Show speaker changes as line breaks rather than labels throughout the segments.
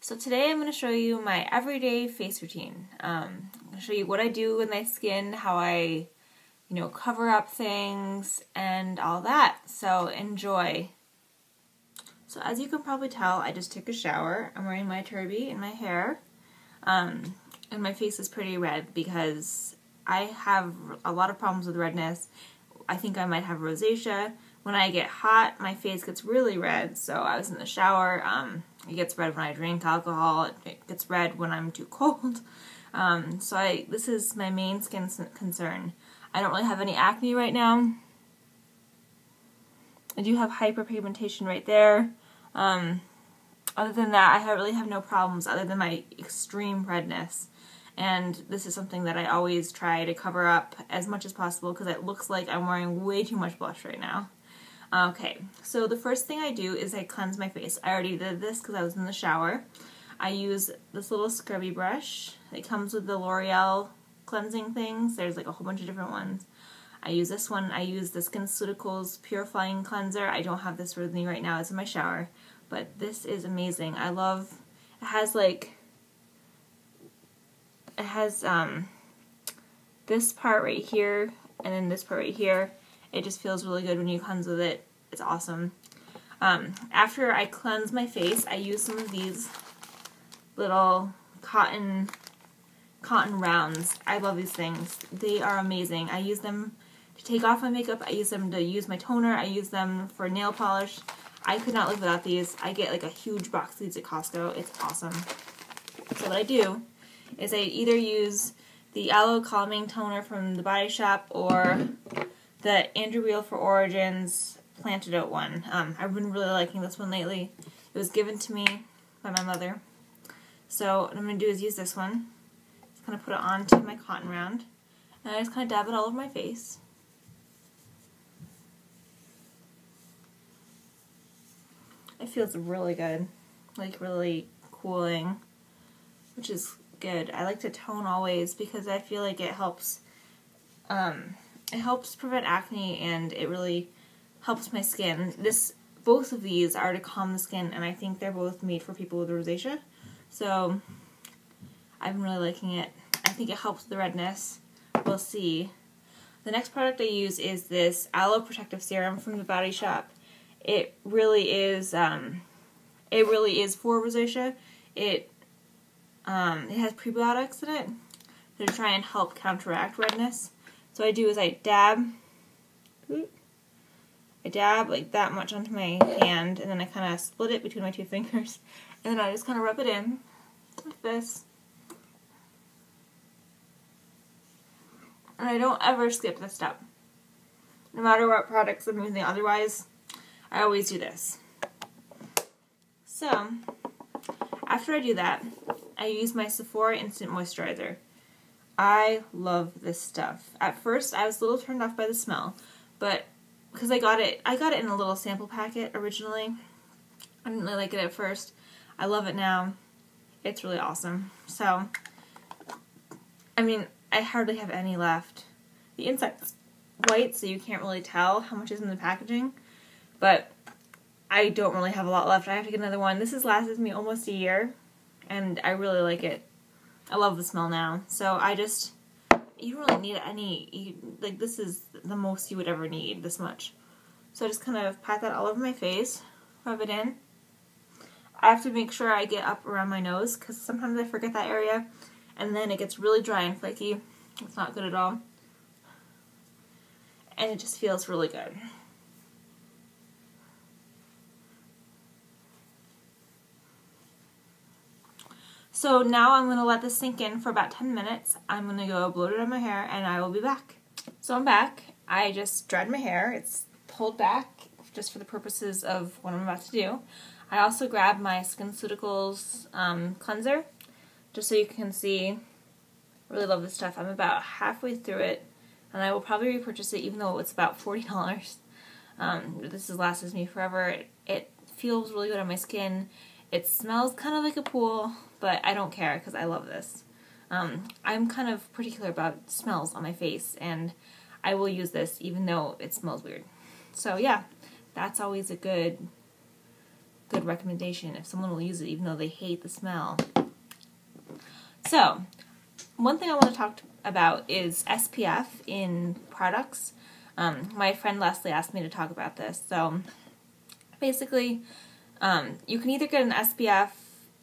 So today I'm going to show you my everyday face routine. I'm going to show you what I do with my skin, how I, cover up things, and all that. So enjoy. So as you can probably tell, I just took a shower. I'm wearing my turban in my hair, and my face is pretty red because I have a lot of problems with redness. I think I might have rosacea. When I get hot, my face gets really red, so I was in the shower. It gets red when I drink alcohol. It gets red when I'm too cold. This is my main skin concern. I don't really have any acne right now. I do have hyperpigmentation right there. Other than that, I really have no problems other than my extreme redness. And this is something that I always try to cover up as much as possible because it looks like I'm wearing way too much blush right now. Okay, so the first thing I do is I cleanse my face. I already did this because I was in the shower. I use this little scrubby brush. It comes with the L'Oreal cleansing things. There's like a whole bunch of different ones. I use this one. I use the SkinCeuticals Purifying Cleanser. I don't have this with me right now. It's in my shower. But this is amazing. I love, it has this part right here and then this part right here. It just feels really good when you cleanse with it. It's awesome. After I cleanse my face, I use some of these little cotton rounds. I love these things. They are amazing. I use them to take off my makeup. I use them to use my toner. I use them for nail polish. I could not live without these. I get like a huge box of these at Costco. It's awesome. So what I do is I either use the Aloe Calming Toner from the Body Shop or the Andrew Weil for Origins Plantidote one. I've been really liking this one lately. It was given to me by my mother. So what I'm going to do is use this one. Just kind of put it onto my cotton round. And I just kind of dab it all over my face. It feels really good. Like really cooling. Which is good. I like to tone always because I feel like it helps prevent acne and it really helps my skin. Both of these are to calm the skin and I think they're both made for people with rosacea. So I've been really liking it. I think it helps the redness. We'll see. The next product I use is this Aloe Protective Serum from the Body Shop. It really is for rosacea. It has prebiotics in it to try and help counteract redness. So what I do is I dab like that much onto my hand, and then I kind of split it between my two fingers, and then I just kind of rub it in like this. And I don't ever skip this step. No matter what products I'm using otherwise, I always do this. So, after I do that, I use my Sephora Instant Moisturizer. I love this stuff. At first, I was a little turned off by the smell, but because I got it in a little sample packet originally. I didn't really like it at first. I love it now. It's really awesome. So, I mean, I hardly have any left. The inside's white, so you can't really tell how much is in the packaging, but I don't really have a lot left. I have to get another one. This has lasted me almost a year, and I really like it. I love the smell now. So you don't really need any, this is the most you would ever need, this much. So I just kind of pat that all over my face, rub it in. I have to make sure I get up around my nose, because sometimes I forget that area, and then it gets really dry and flaky. It's not good at all. And it just feels really good. So now I'm going to let this sink in for about 10 minutes. I'm going to go blow it on my hair and I will be back. So I'm back. I just dried my hair. It's pulled back just for the purposes of what I'm about to do. I also grabbed my SkinCeuticals cleanser just so you can see. I really love this stuff. I'm about halfway through it and I will probably repurchase it even though it's about $40. This has lasted me forever. It feels really good on my skin. It smells kind of like a pool, but I don't care because I love this. I'm kind of particular about smells on my face, and I will use this even though it smells weird. So yeah, that's always a good good recommendation if someone will use it even though they hate the smell. So, one thing I want to talk about is SPF in products. My friend Leslie asked me to talk about this. So, basically, you can either get an SPF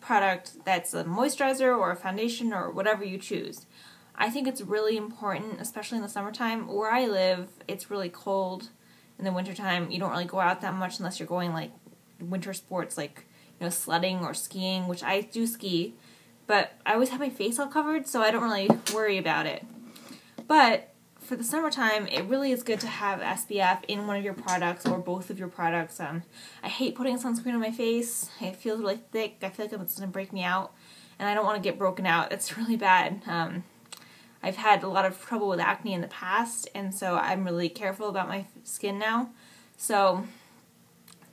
product that's a moisturizer or a foundation or whatever you choose. I think it's really important, especially in the summertime. Where I live, it's really cold. In the wintertime, you don't really go out that much unless you're going like winter sports like, sledding or skiing, which I do ski. But I always have my face all covered, so I don't really worry about it. But for the summertime, it really is good to have SPF in one of your products or both of your products. I hate putting sunscreen on my face. It feels really thick. I feel like it's going to break me out, and I don't want to get broken out. It's really bad. I've had a lot of trouble with acne in the past, and so I'm really careful about my skin now. So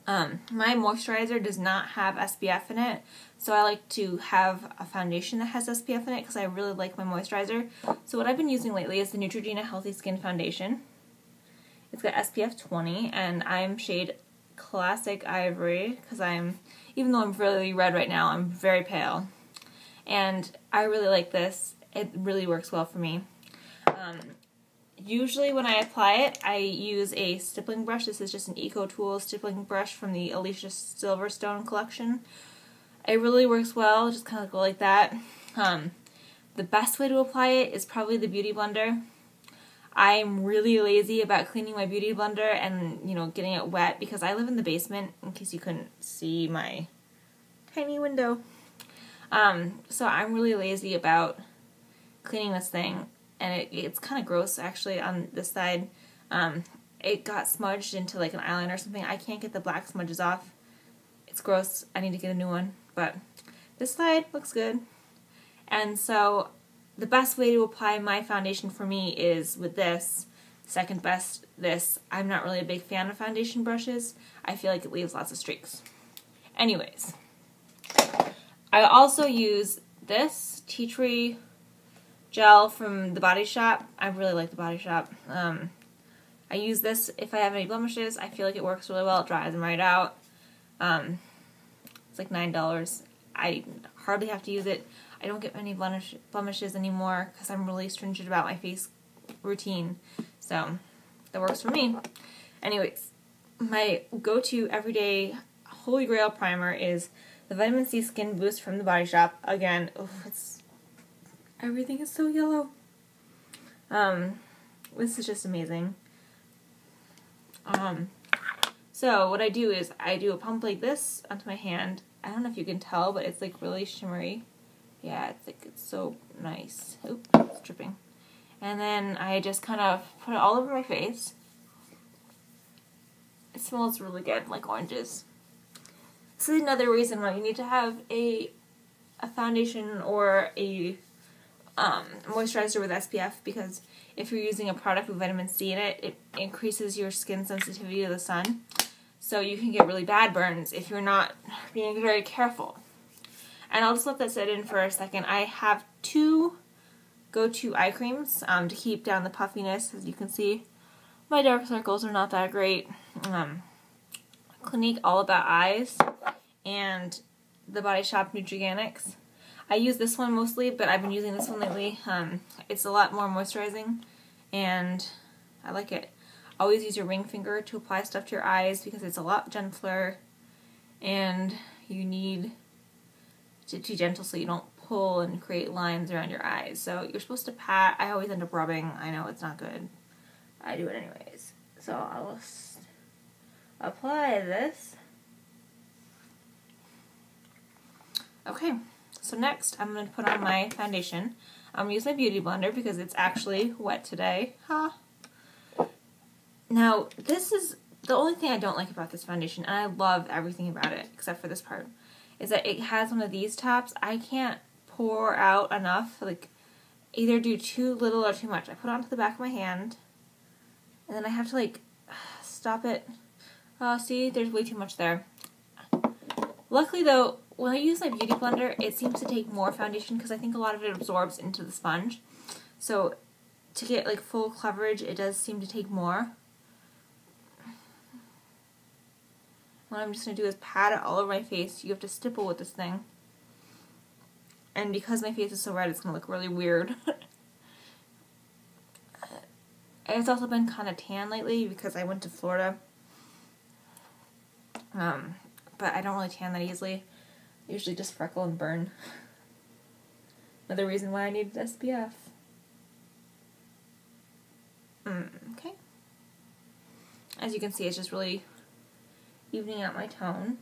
my moisturizer does not have SPF in it, so I like to have a foundation that has SPF in it because I really like my moisturizer. So what I've been using lately is the Neutrogena Healthy Skin Foundation. It's got SPF 20, and I'm shade Classic Ivory because even though I'm really red right now, I'm very pale. And I really like this. It really works well for me. Usually when I apply it, I use a stippling brush. This is just an EcoTools stippling brush from the Alicia Silverstone collection. It really works well, just kind of go like that. The best way to apply it is probably the Beauty Blender. I'm really lazy about cleaning my Beauty Blender and, getting it wet because I live in the basement, in case you couldn't see my tiny window. So I'm really lazy about cleaning this thing, and it's kind of gross actually on this side. It got smudged into like an eyeliner or something. I can't get the black smudges off. It's gross. I need to get a new one, but this side looks good. And so the best way to apply my foundation for me is with this. Second best, this. I'm not really a big fan of foundation brushes. I feel like it leaves lots of streaks. Anyways, I also use this tea tree gel from The Body Shop. I really like The Body Shop. I use this if I have any blemishes. I feel like it works really well. It dries them right out. It's like $9. I hardly have to use it. I don't get many blemishes anymore because I'm really stringent about my face routine. So that works for me. Anyways, my go-to everyday Holy Grail primer is the Vitamin C Skin Boost from The Body Shop. Again, everything is so yellow. This is just amazing. So what I do is I do a pump like this onto my hand. I don't know if you can tell, but it's like really shimmery. Yeah, it's so nice. Oop, it's dripping. And then I just kind of put it all over my face. It smells really good, like oranges. This is another reason why you need to have a foundation or a moisturizer with SPF, because if you're using a product with vitamin C in it, it increases your skin sensitivity to the sun. So you can get really bad burns if you're not being very careful. And I'll just let that sit in for a second. I have two go-to eye creams to keep down the puffiness. As you can see, my dark circles are not that great. Clinique All About Eyes and The Body Shop Neutrogenics. I use this one mostly, but I've been using this one lately. It's a lot more moisturizing, and I like it. Always use your ring finger to apply stuff to your eyes because it's a lot gentler, and you need to be gentle so you don't pull and create lines around your eyes. So you're supposed to pat. I always end up rubbing. I know it's not good. I do it anyways. So I'll just apply this. Okay, so next I'm going to put on my foundation. I'm going to use my Beauty Blender because it's actually wet today. Ha! Now, this is the only thing I don't like about this foundation, and I love everything about it except for this part, is that it has one of these tops. I can't pour out enough, like either do too little or too much. I put it onto the back of my hand, and then I have to like stop it. See, there's way too much there. Luckily though, when I use my Beauty Blender, it seems to take more foundation because I think a lot of it absorbs into the sponge. So to get like full coverage, it does seem to take more. what I'm just going to do is pat it all over my face. You have to stipple with this thing. And because my face is so red, it's going to look really weird. It's also been kind of tan lately because I went to Florida. But I don't really tan that easily. I usually just freckle and burn. Another reason why I need SPF. Okay. As you can see, it's just really evening out my tone.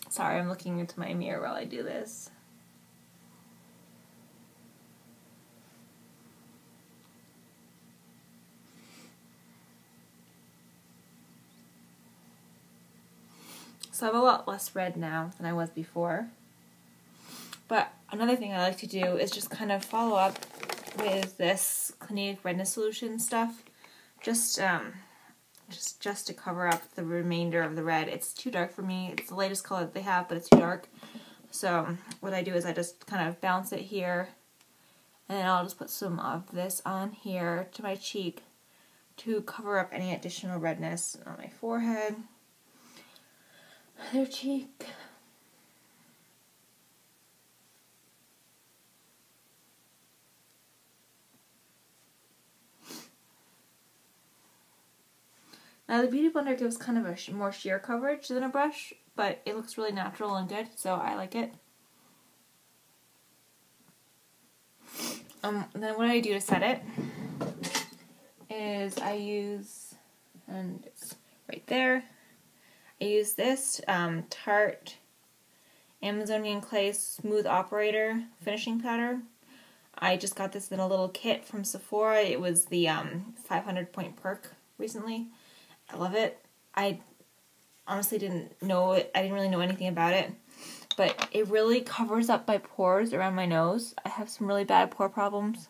Sorry, I'm looking into my mirror while I do this. So I'm a lot less red now than I was before. But another thing I like to do is just kind of follow up with this Clinique Redness Solution stuff. Just to cover up the remainder of the red. It's too dark for me. It's the lightest color that they have, but it's too dark. So what I do is I just kind of bounce it here, and then I'll just put some of this on here to my cheek to cover up any additional redness on my forehead, other cheek. Now the Beauty Blender gives kind of a more sheer coverage than a brush, but it looks really natural and good, so I like it. Then what I do to set it is I use, and it's right there, I use this Tarte Amazonian Clay Smooth Operator finishing powder. I just got this in a little kit from Sephora. It was the 500 point perk recently. I love it. I honestly didn't know it. I didn't really know anything about it, but it really covers up my pores around my nose. I have some really bad pore problems,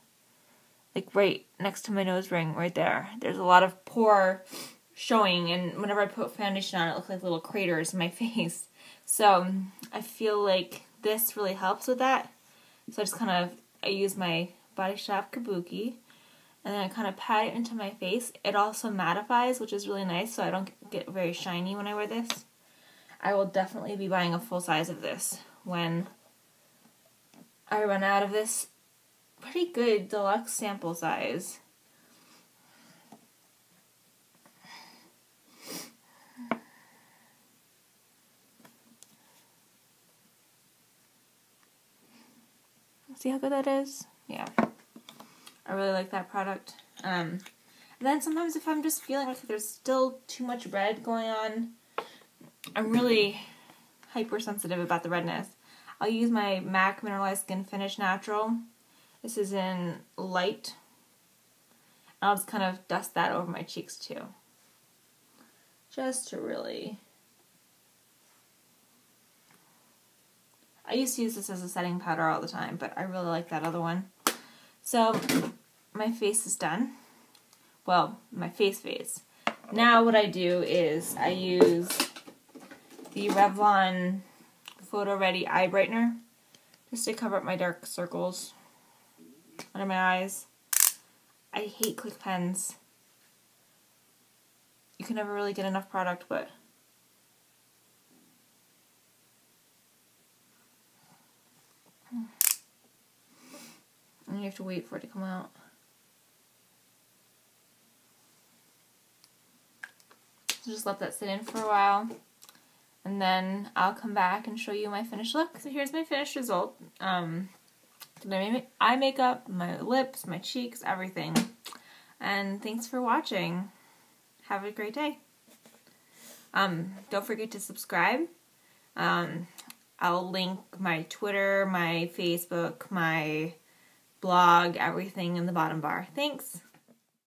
like right next to my nose ring, right there. There's a lot of pore showing, and whenever I put foundation on, it looks like little craters in my face. So I feel like this really helps with that. So I use my Body Shop Kabuki, and then I kind of pat it into my face. It also mattifies, which is really nice, so I don't get very shiny when I wear this. I will definitely be buying a full size of this when I run out of this pretty good deluxe sample size. See how good that is? Yeah. I really like that product. And then sometimes if I'm just feeling like there's still too much red going on, I'm really hypersensitive about the redness, I'll use my MAC Mineralized Skin Finish Natural. This is in light. And I'll just kind of dust that over my cheeks too. Just to really... I used to use this as a setting powder all the time, but I really like that other one. So, my face is done. Well, my face. Now what I do is I use the Revlon Photo Ready Eye Brightener just to cover up my dark circles under my eyes. I hate click pens. You can never really get enough product, but and you have to wait for it to come out. So just let that sit in for a while, and then I'll come back and show you my finished look. So here's my finished result. My eye makeup, my lips, my cheeks, everything. And thanks for watching. Have a great day. Don't forget to subscribe. I'll link my Twitter, my Facebook, my blog, everything in the bottom bar. Thanks.